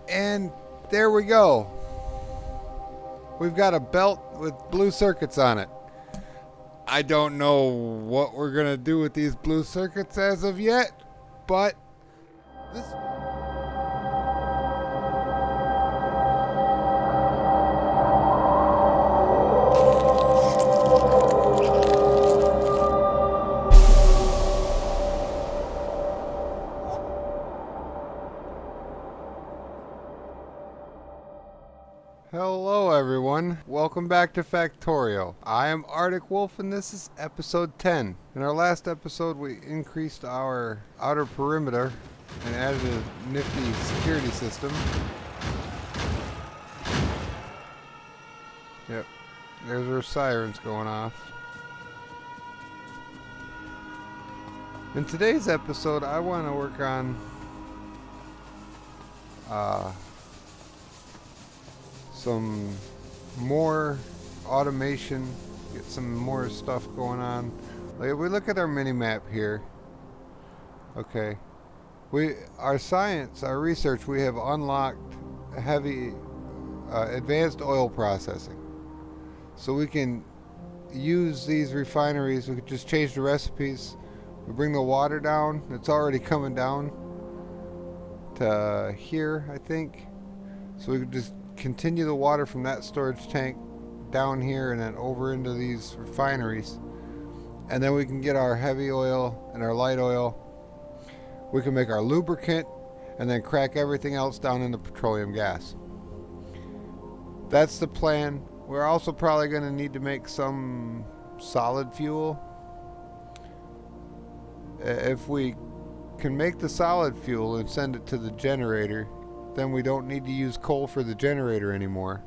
And there we go. We've got a belt with blue circuits on it. I don't know what we're going to do with these blue circuits as of yet, but this... Hello everyone, welcome back to Factorio. I am Arctic Wolf and this is episode 10. In our last episode we increased our outer perimeter and added a nifty security system. Yep, there's our sirens going off. In today's episode I want to work on some more automation, get some more stuff going on. Like if we look at our mini map here, okay, our research, we have unlocked heavy advanced oil processing, so we can use these refineries. We could just change the recipes. We bring the water down. It's already coming down to here, I think, so we could just continue the water from that storage tank down here and then over into these refineries, and then we can get our heavy oil and our light oil. We can make our lubricant and then crack everything else down into petroleum gas. That's the plan. We're also probably going to need to make some solid fuel. If we can make the solid fuel and send it to the generator, then we don't need to use coal for the generator anymore.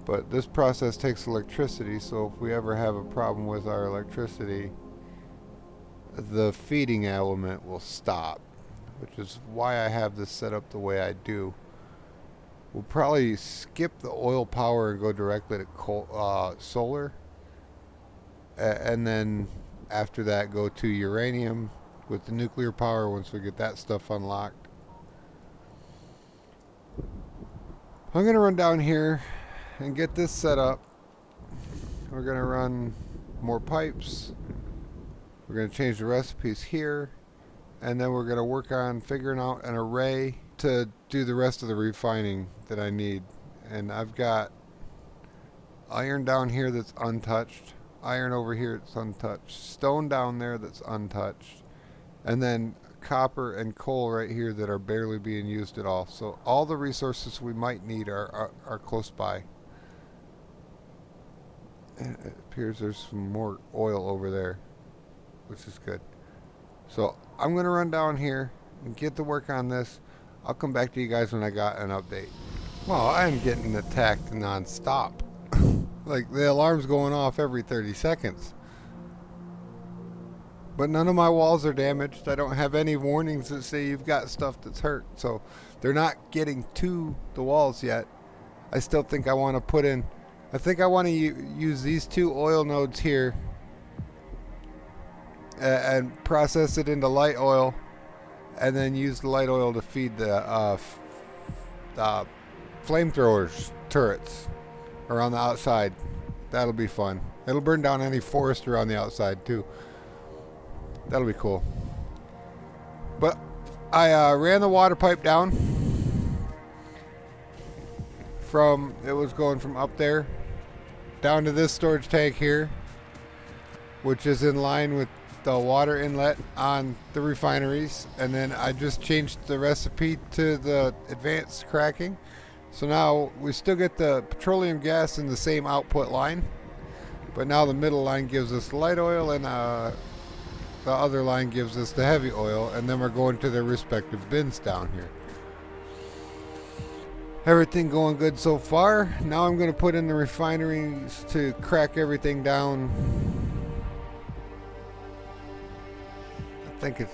But this process takes electricity, so if we ever have a problem with our electricity, the feeding element will stop, which is why I have this set up the way I do. We'll probably skip the oil power and go directly to solar, and then after that go to uranium with the nuclear power once we get that stuff unlocked. I'm going to run down here and get this set up. We're going to run more pipes. We're going to change the recipes here. And then we're going to work on figuring out an array to do the rest of the refining that I need. And I've got iron down here that's untouched. Iron over here that's untouched. Stone down there that's untouched. And then copper and coal right here that are barely being used at all. So all the resources we might need are close by. And it appears there's some more oil over there, which is good. So I'm going to run down here and get to work on this. I'll come back to you guys when I got an update. Well, I'm getting attacked non-stop. Like the alarm's going off every 30 seconds. But none of my walls are damaged. I don't have any warnings that say you've got stuff that's hurt. So they're not getting to the walls yet. I still think I want to put in... I think I want to use these two oil nodes here and process it into light oil, and then use the light oil to feed the flamethrowers turrets around the outside. That'll be fun. It'll burn down any forest around the outside too. That'll be cool. But I ran the water pipe down from, it was going from up there down to this storage tank here, which is in line with the water inlet on the refineries. And then I just changed the recipe to the advanced cracking. So now we still get the petroleum gas in the same output line, but now the middle line gives us light oil and the other line gives us the heavy oil, and then we're going to their respective bins down here. Everything going good so far. Now I'm going to put in the refineries to crack everything down. I think it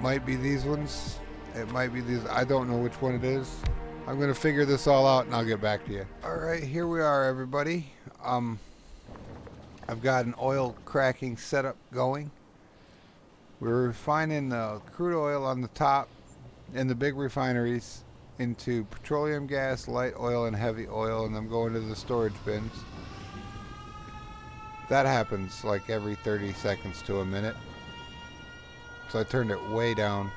might be these ones. It might be these. I don't know which one it is. I'm going to figure this all out and I'll get back to you. Alright, here we are everybody. I've got an oil cracking setup going. We're refining the crude oil on the top in the big refineries, into petroleum gas, light oil, and heavy oil, and I'm going to the storage bins. That happens like every 30 seconds to a minute. So I turned it way down.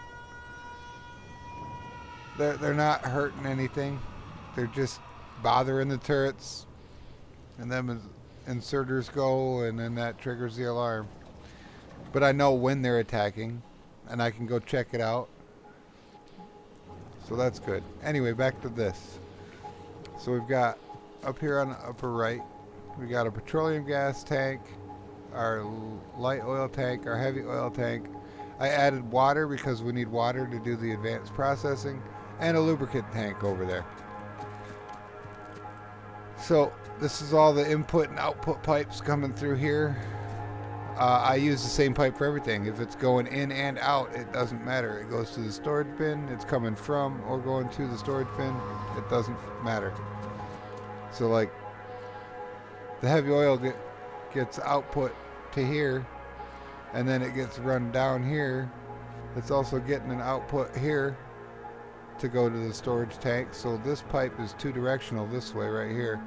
They're not hurting anything. They're just bothering the turrets. And then inserters go, and then that triggers the alarm. But I know when they're attacking, and I can go check it out. So that's good. Anyway, back to this. So we've got up here on the upper right, we got a petroleum gas tank, our light oil tank, our heavy oil tank. I added water because we need water to do the advanced processing, and a lubricant tank over there. So this is all the input and output pipes coming through here. I use the same pipe for everything. If it's going in and out, it doesn't matter. It goes to the storage bin, it's coming from or going to the storage bin, it doesn't matter. So like the heavy oil gets output to here, and then it gets run down here. It's also getting an output here to go to the storage tank. So this pipe is two directional this way right here,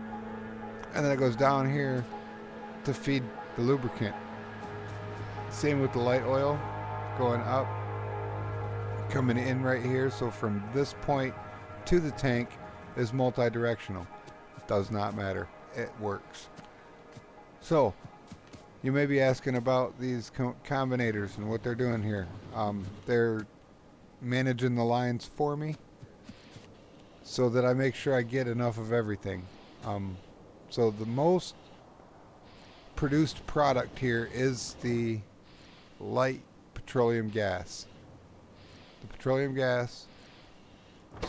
and then it goes down here to feed the lubricant. Same with the light oil going up, coming in right here. So from this point to the tank is multi-directional. Does not matter. It works. So you may be asking about these combinators and what they're doing here. They're managing the lines for me so that I make sure I get enough of everything. So the most produced product here is the light petroleum gas. The petroleum gas.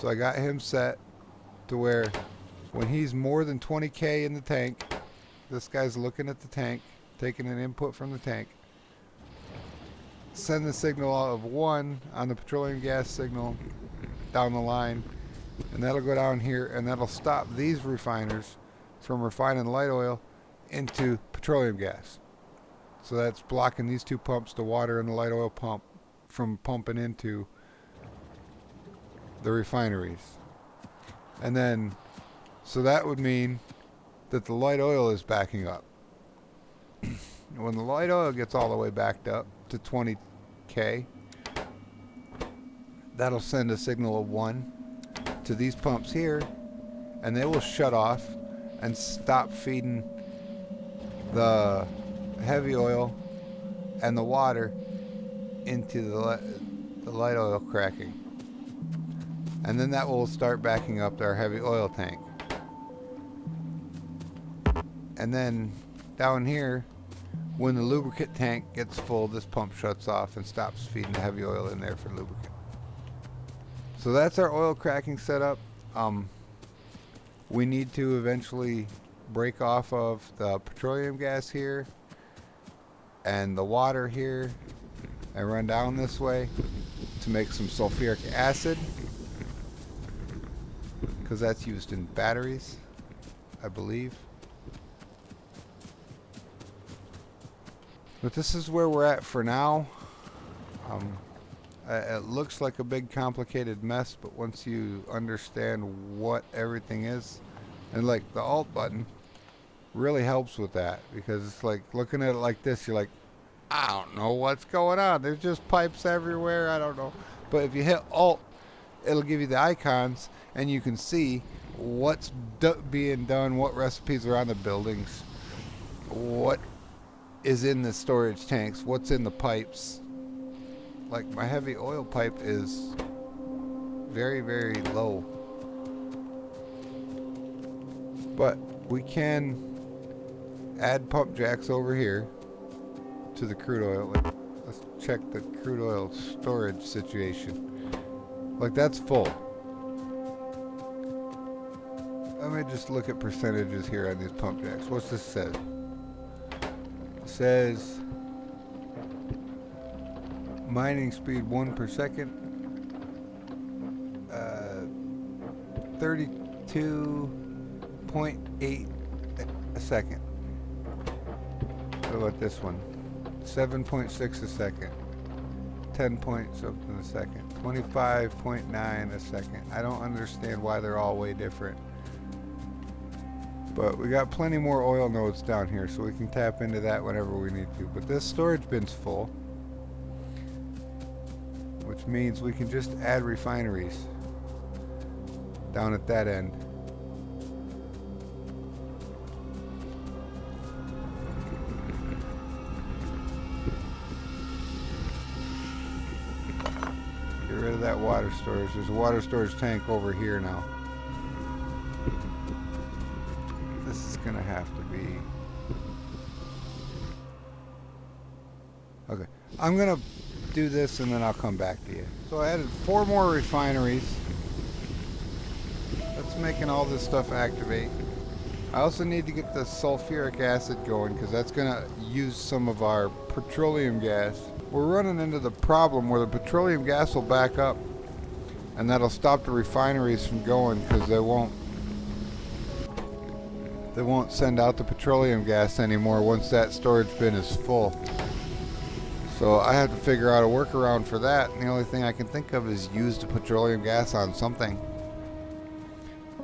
So I got him set to where when he's more than 20K in the tank, this guy's looking at the tank, taking an input from the tank, send the signal out of 1 on the petroleum gas signal down the line, and that'll go down here, and that'll stop these refiners from refining light oil into petroleum gas. So that's blocking these two pumps, the water and the light oil pump, from pumping into the refineries. And then, so that would mean that the light oil is backing up. When the light oil gets all the way backed up to 20K, that'll send a signal of 1 to these pumps here, and they will shut off and stop feeding the heavy oil and the water into the light oil cracking. And then that will start backing up our heavy oil tank. And then down here, when the lubricant tank gets full, this pump shuts off and stops feeding the heavy oil in there for lubricant. So that's our oil cracking setup. We need to eventually break off of the petroleum gas here and the water here and run down this way to make some sulfuric acid, because that's used in batteries, I believe. But this is where we're at for now. It looks like a big complicated mess, but once you understand what everything is, and like the alt button really helps with that, because it's like looking at it like this, you're like, I don't know what's going on. There's just pipes everywhere. I don't know. But if you hit alt, it'll give you the icons, and you can see what's being done, what recipes are on the buildings, what is in the storage tanks, what's in the pipes. Like my heavy oil pipe is very, very low. But we can add pump jacks over here to the crude oil. Let's check the crude oil storage situation. Like that's full. Let me just look at percentages here on these pump jacks. What's this say? It says mining speed 1 per second, 32.8 a second. What about this one? 7.6 a second, 10 point something a second. 25.9 a second. I don't understand why they're all way different. But we got plenty more oil nodes down here, so we can tap into that whenever we need to. But this storage bin's full, which means we can just add refineries down at that end. Get rid of that water storage. There's a water storage tank over here now. This is gonna have to be... Okay, I'm gonna do this and then I'll come back to you. So I added 4 more refineries. That's making all this stuff activate. I also need to get the sulfuric acid going because that's gonna use some of our petroleum gas. We're running into the problem where the petroleum gas will back up and that'll stop the refineries from going because they won't send out the petroleum gas anymore once that storage bin is full. So I have to figure out a workaround for that, and the only thing I can think of is use the petroleum gas on something.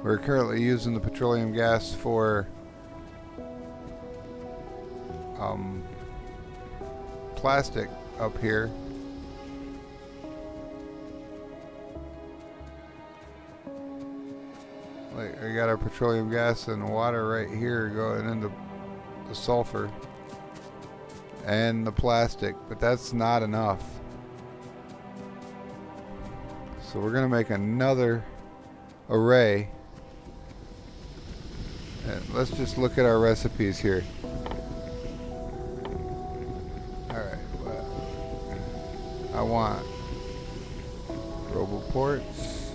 We're currently using the petroleum gas for plastic up here. Like, we got our petroleum gas and water right here going into the sulfur and the plastic, but that's not enough. So we're gonna make another array. And let's just look at our recipes here. Alright, well, I want roboports,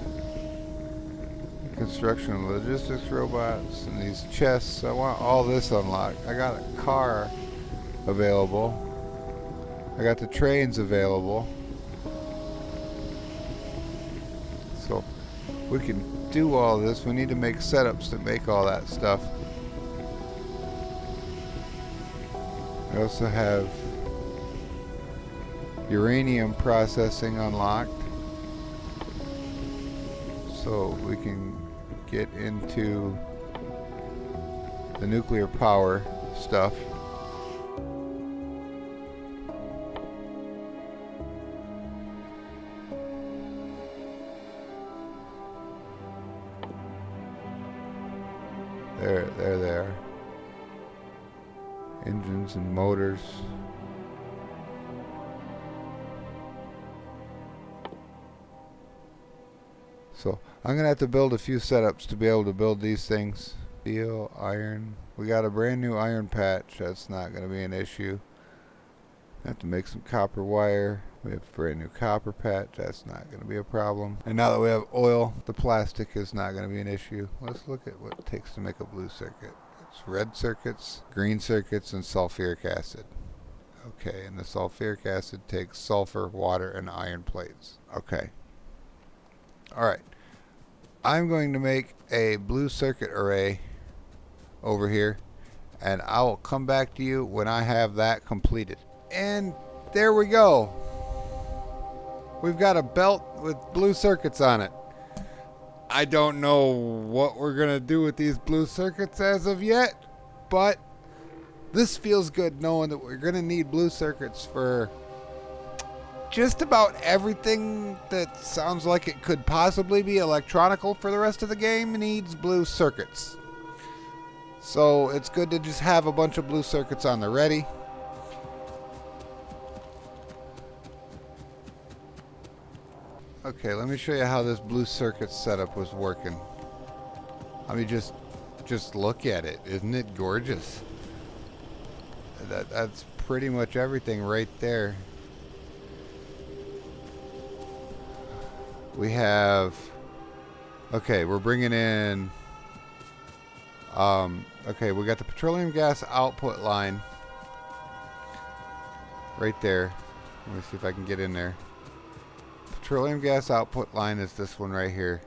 construction and logistics robots, and these chests. I want all this unlocked. I got a car available. I got the trains available. So we can do all this. We need to make setups to make all that stuff. We also have uranium processing unlocked, so we can get into the nuclear power stuff. There they are. Engines and motors. So I'm gonna have to build a few setups to be able to build these things. Steel, iron. We got a brand new iron patch. That's not gonna be an issue. Have to make some copper wire. We have a brand new copper patch. That's not going to be a problem. And now that we have oil, the plastic is not going to be an issue. Let's look at what it takes to make a blue circuit. It's red circuits, green circuits, and sulfuric acid. Okay, and the sulfuric acid takes sulfur, water, and iron plates. Okay. Alright. I'm going to make a blue circuit array over here, and I will come back to you when I have that completed. And there we go. We've got a belt with blue circuits on it. I don't know what we're going to do with these blue circuits as of yet, but this feels good knowing that we're going to need blue circuits for just about everything that sounds like it could possibly be electronical for the rest of the game needs blue circuits. So it's good to just have a bunch of blue circuits on the ready. Okay, let me show you how this blue circuit setup was working. I mean, just look at it. Isn't it gorgeous? That's pretty much everything right there. We have... Okay, we're bringing in... okay, we got the petroleum gas output line right there. Let me see if I can get in there. Petroleum gas output line is this one right here.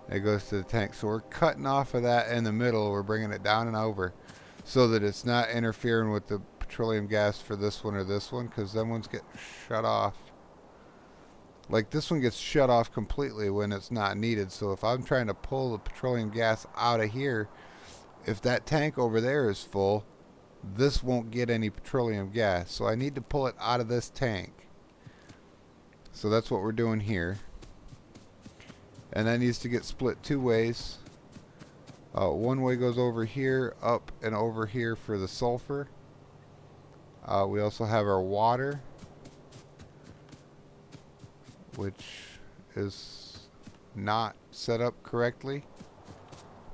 It goes to the tank. So we're cutting off of that in the middle. We're bringing it down and over so that it's not interfering with the petroleum gas for this one or this one, because them ones get shut off Like this one gets shut off completely when it's not needed. So if I'm trying to pull the petroleum gas out of here, if that tank over there is full, this won't get any petroleum gas. So I need to pull it out of this tank. So that's what we're doing here. And that needs to get split two ways. One way goes over here, up and over here for the sulfur. We also have our water, which is not set up correctly.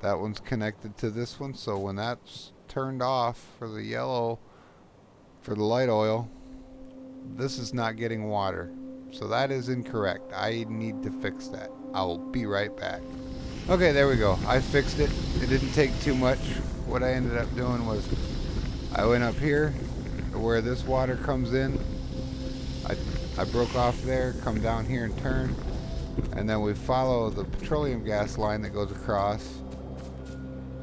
That one's connected to this one, so when that's turned off for the yellow, for the light oil, this is not getting water. So that is incorrect. I need to fix that. I will be right back. Okay, there we go. I fixed it. It didn't take too much. What I ended up doing was I went up here to where this water comes in. I broke off there, come down here and turn, and then we follow the petroleum gas line that goes across,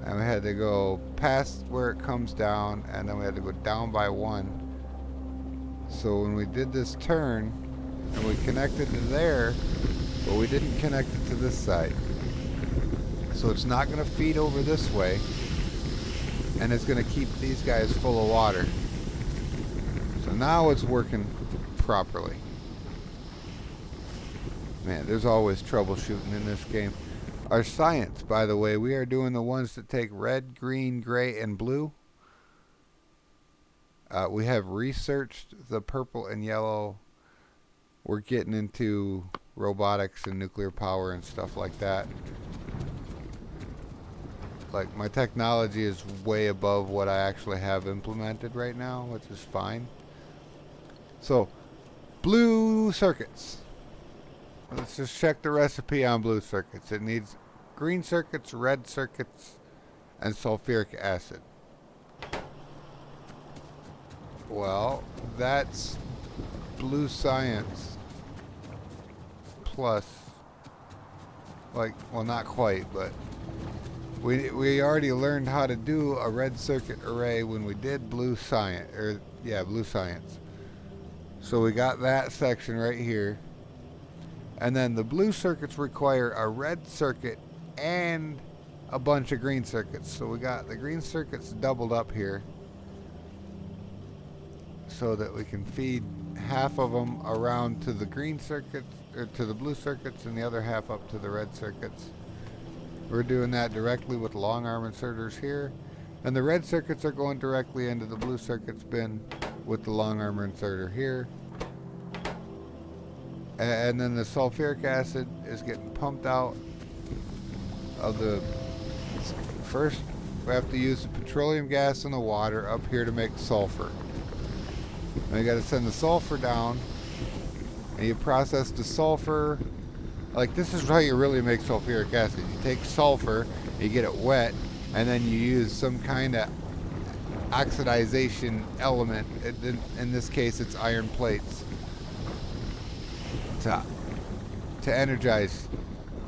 and we had to go past where it comes down, and then we had to go down by one. So when we did this turn, and we connected to there, but we didn't connect it to this side. So it's not going to feed over this way, and it's going to keep these guys full of water. So now it's working properly. Man, there's always troubleshooting in this game. Our science, by the way, we are doing the ones that take red, green, gray, and blue. We have researched the purple and yellow. We're getting into robotics and nuclear power and stuff like that. Like, my technology is way above what I actually have implemented right now, which is fine. So, blue circuits. Let's just check the recipe on blue circuits. It needs green circuits, red circuits, and sulfuric acid. Well, that's blue science plus, like, well, not quite, but we already learned how to do a red circuit array when we did blue science, blue science. So we got that section right here. And then the blue circuits require a red circuit and a bunch of green circuits. So we got the green circuits doubled up here so that we can feed half of them around to the green circuits, or to the blue circuits, and the other half up to the red circuits. We're doing that directly with long arm inserters here. And the red circuits are going directly into the blue circuits bin with the long arm inserter here. And then the sulfuric acid is getting pumped out of the... First, we have to use the petroleum gas and the water up here to make sulfur. And you got to send the sulfur down, and you process the sulfur. Like, this is how you really make sulfuric acid. You take sulfur, you get it wet, and then you use some kind of oxidization element. In this case, it's iron plates. To energize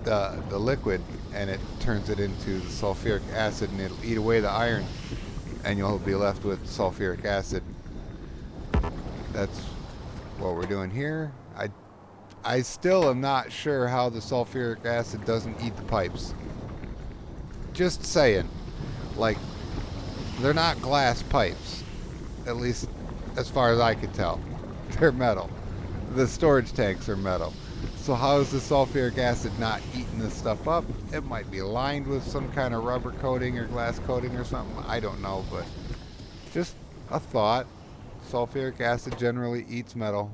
the liquid, and it turns it into the sulfuric acid, and it'll eat away the iron, and you'll be left with sulfuric acid. That's what we're doing here. I still am not sure how the sulfuric acid doesn't eat the pipes. Just saying. Like, they're not glass pipes, at least as far as I could tell. They're metal. The storage tanks are metal. So how is the sulfuric acid not eating this stuff up? It might be lined with some kind of rubber coating or glass coating or something. I don't know, but just a thought. Sulfuric acid generally eats metal.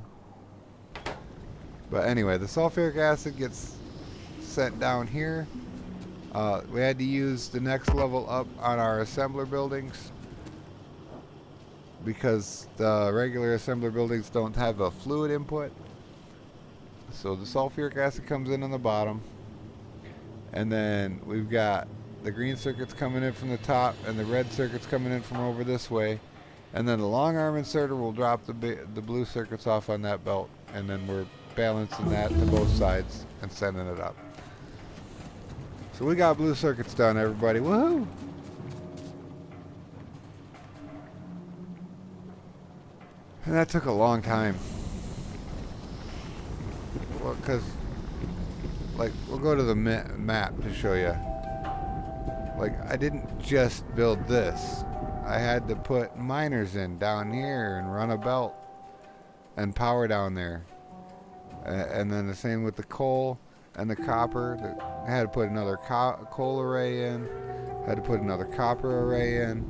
But anyway, the sulfuric acid gets sent down here. We had to use the next level up on our assembler buildings because the regular assembler buildings don't have a fluid input. So the sulfuric acid comes in on the bottom, and then we've got the green circuits coming in from the top and the red circuits coming in from over this way, and then the long arm inserter will drop the blue circuits off on that belt, and then we're balancing that to both sides and sending it up. So we got blue circuits done, everybody. Woohoo! And that took a long time. Well, because, like, we'll go to the map to show you. Like, I didn't just build this. I had to put miners in down here and run a belt and power down there. And then the same with the coal and the copper. I had to put another coal array in. Had to put another copper array in.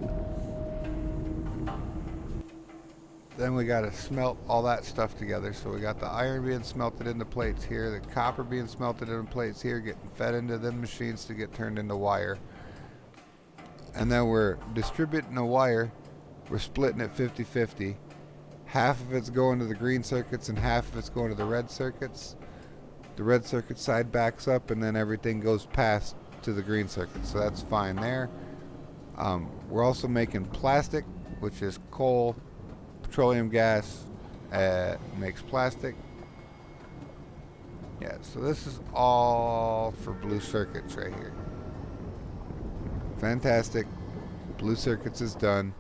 Then we got to smelt all that stuff together. So we got the iron being smelted into plates here, the copper being smelted into plates here, getting fed into them machines to get turned into wire. And then we're distributing the wire. We're splitting it 50-50. Half of it's going to the green circuits and half of it's going to the red circuits. The red circuit side backs up and then everything goes past to the green circuit. So that's fine there. We're also making plastic, which is coal, petroleum gas, makes plastic. Yeah, so this is all for blue circuits right here. Fantastic. Blue circuits is done.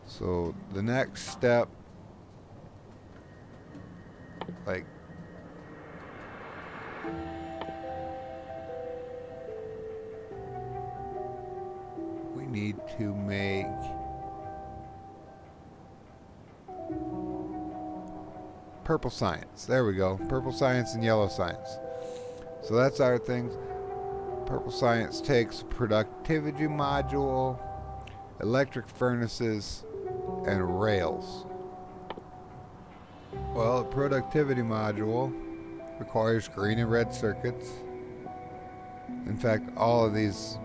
So the next step, like, we need to make purple science. There we go. Purple science and yellow science. So that's our things. Purple science takes productivity module, electric furnaces, and rails. Well, a productivity module requires green and red circuits. In fact, all of these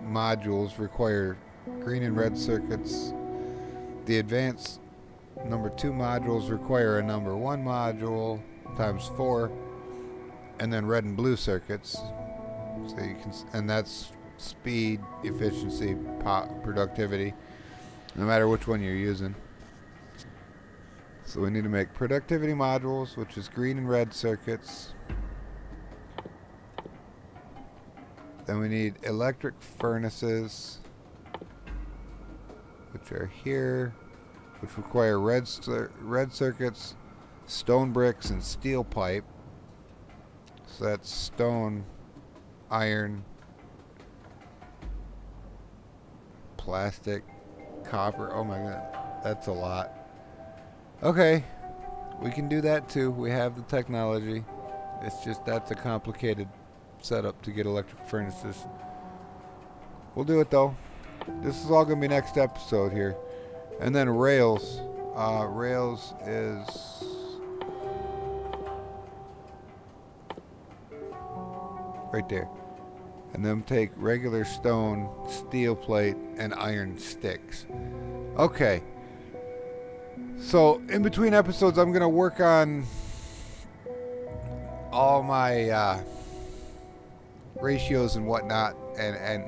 modules require green and red circuits. The advanced number 2 modules require a number 1 module times 4, and then red and blue circuits. So you can, and that's speed, efficiency, productivity, no matter which one you're using. So we need to make productivity modules, which is green and red circuits. Then we need electric furnaces, which are here, which require red circuits, stone bricks, and steel pipe. So that's stone, iron, plastic, copper. Oh my god, that's a lot. Okay, we can do that too. We have the technology. It's just that's a complicated setup to get electric furnaces. We'll do it though. This is all going to be next episode here. And then rails. Rails is right there. And then take regular stone, steel plate, and iron sticks. Okay. So in between episodes, I'm going to work on all my ratios and whatnot, and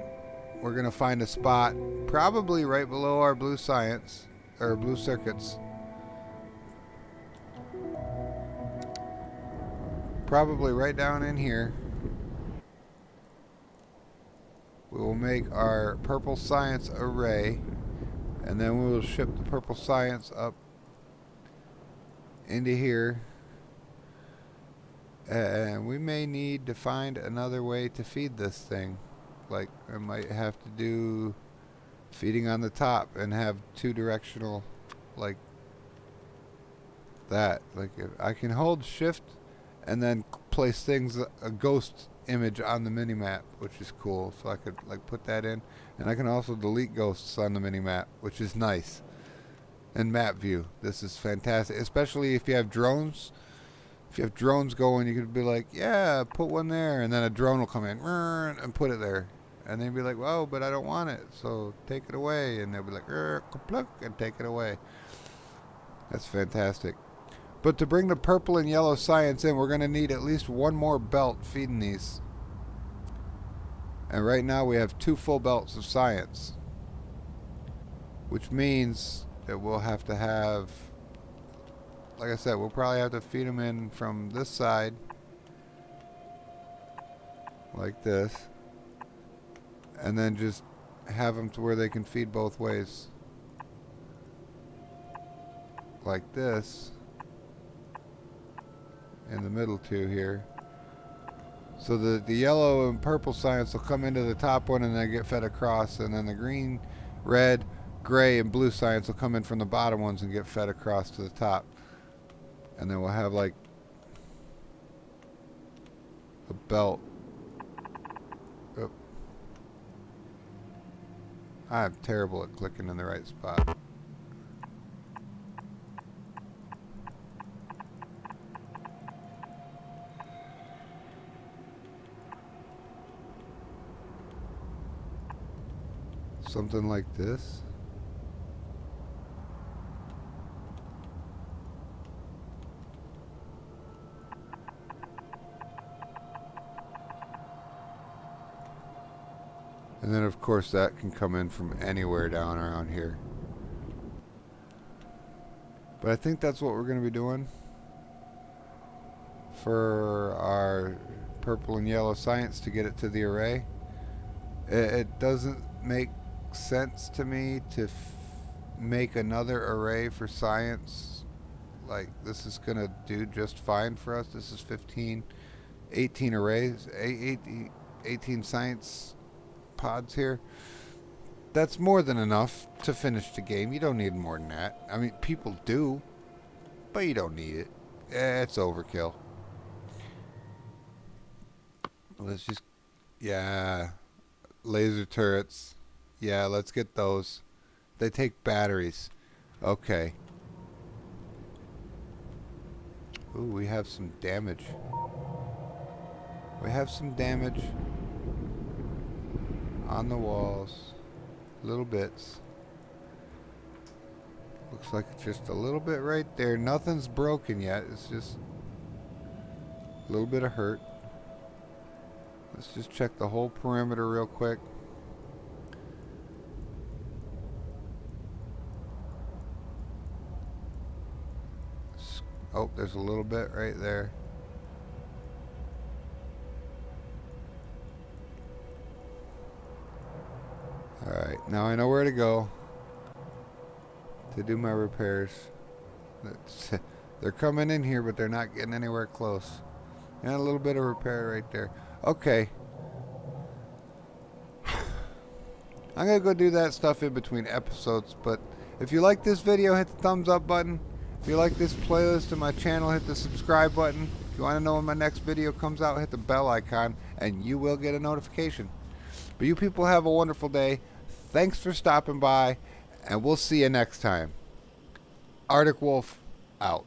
we're going to find a spot probably right below our blue science or blue circuits. Probably right down in here. We will make our purple science array, and then we will ship the purple science up into here. And we may need to find another way to feed this thing. Like, I might have to do feeding on the top and have 2 directional, like that. Like, if I can hold shift and then place things, a ghost image on the mini map, which is cool. So I could like put that in, and I can also delete ghosts on the mini map, which is nice. And map view, this is fantastic, especially if you have drones. If you have drones going, you could be like, yeah, put one there, and then a drone will come in and put it there, and they'd be like, well, but I don't want it, so take it away. And they'll be like, and take it away. That's fantastic. But to bring the purple and yellow science in, we're going to need at least 1 more belt feeding these. And right now we have 2 full belts of science, which means that we'll have to have, like I said, we'll probably have to feed them in from this side, like this, and then just have them to where they can feed both ways, like this. in the middle two here. So the yellow and purple science will come into the top one and then get fed across, and then the green, red, gray, and blue science will come in from the bottom ones and get fed across to the top. And then we'll have like a belt. Oh. I'm terrible at clicking in the right spot. Something like this. And then of course that can come in from anywhere down around here. But I think that's what we're going to be doing for our purple and yellow science to get it to the array. It doesn't make sense to me to make another array for science. Like, this is going to do just fine for us. This is 18 arrays, 18 science pods here. That's more than enough to finish the game. You don't need more than that. I mean, people do, but you don't need it. It's overkill. Let's just, yeah, laser turrets. Yeah, let's get those. They take batteries. Okay. Ooh, we have some damage. We have some damage on the walls. Little bits. Looks like it's just a little bit right there. Nothing's broken yet. It's just a little bit of hurt. Let's just check the whole perimeter real quick. Oh, there's a little bit right there. Alright, now I know where to go to do my repairs. They're coming in here, but they're not getting anywhere close. And a little bit of repair right there. Okay. I'm going to go do that stuff in between episodes, but if you like this video, hit the thumbs up button. If you like this playlist on my channel, hit the subscribe button. If you want to know when my next video comes out, hit the bell icon, and you will get a notification. But you people have a wonderful day. Thanks for stopping by, and we'll see you next time. Arctic Wolf, out.